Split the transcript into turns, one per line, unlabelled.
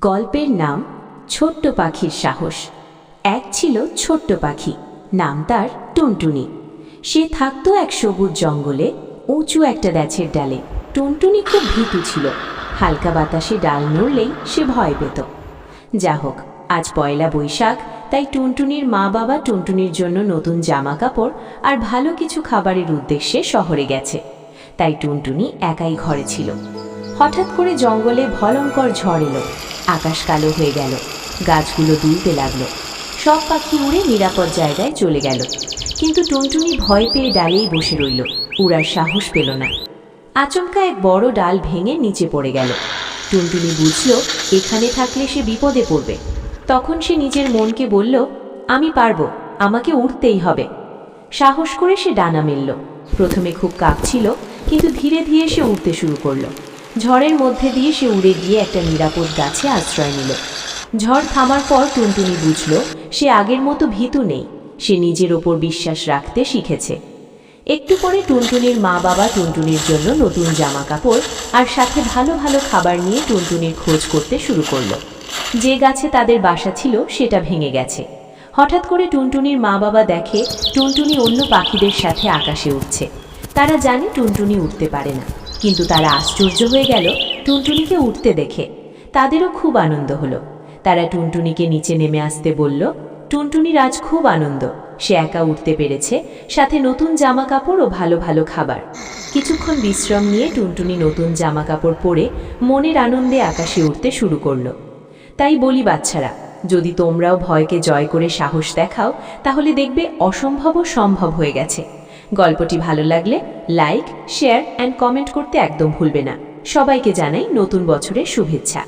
গল্পের নাম ছোট্ট পাখির সাহস। এক ছিল ছোট্ট পাখি, নাম তার টুনটুনি। সে থাকতো এক সবুজ জঙ্গলে, উঁচু একটা গাছের ডালে। টুনটুনি খুব ভীতু ছিল, হালকা বাতাসে ডাল নড়লেই সে ভয় পেত। যা হোক, আজ পয়লা বৈশাখ, তাই টুনটুনির মা বাবা টুনটুনির জন্য নতুন জামা কাপড় আর ভালো কিছু খাবারের উদ্দেশ্যে শহরে গেছে। তাই টুনটুনি একাই ঘরে ছিল। হঠাৎ করে জঙ্গলে ভয়ঙ্কর ঝড় এলো, আকাশ কালো হয়ে গেল, গাছগুলো দুলতে লাগলো। সব পাখি উড়ে নিরাপদ জায়গায় চলে গেল, কিন্তু টুনটুনি ভয় পেয়ে ডালেই বসে রইল, উড়ার সাহস পেল না। আচমকা এক বড় ডাল ভেঙে নিচে পড়ে গেল। টুনটুনি বুঝল এখানে থাকলে সে বিপদে পড়বে। তখন সে নিজের মনকে বলল, আমি পারবো, আমাকে উড়তেই হবে। সাহস করে সে ডানা মেলল। প্রথমে খুব কাঁপছিল, কিন্তু ধীরে ধীরে সে উড়তে শুরু করলো। ঝড়ের মধ্যে দিয়ে সে উড়ে গিয়ে একটা নিরাপদ গাছে আশ্রয় নিল। ঝড় থামার পর টুনটুনি বুঝল সে আগের মতো ভীতু নেই, সে নিজের ওপর বিশ্বাস রাখতে শিখেছে। একটু পরে টুনটুনির মা বাবা টুনটুনির জন্য নতুন জামা কাপড় আর সাথে ভালো ভালো খাবার নিয়ে টুনটুনির খোঁজ করতে শুরু করলো। যে গাছে তাদের বাসা ছিল সেটা ভেঙে গেছে। হঠাৎ করে টুনটুনির মা বাবা দেখে টুনটুনি অন্য পাখিদের সাথে আকাশে উঠছে। তারা জানে টুনটুনি উঠতে পারে না, কিন্তু তারা আশ্চর্য হয়ে গেল টুনটুনিকে উঠতে দেখে। তাদেরও খুব আনন্দ হলো। তারা টুনটুনিকে নিচে নেমে আসতে বলল। টুনটুনির আজ খুব আনন্দ, সে একা উঠতে পেরেছে, সাথে নতুন জামা কাপড় ও ভালো ভালো খাবার। কিছুক্ষণ বিশ্রাম নিয়ে টুনটুনি নতুন জামা কাপড় পরে মনের আনন্দে আকাশে উঠতে শুরু করলো। তাই বলি বাচ্চারা, যদি তোমরাও ভয়কে জয় করে সাহস দেখাও, তাহলে দেখবে অসম্ভবও সম্ভব হয়ে গেছে। গল্পটি ভালো লাগলে লাইক, শেয়ার অ্যান্ড কমেন্ট করতে একদম ভুলবে না। সবাইকে জানাই নতুন বছরের শুভেচ্ছা।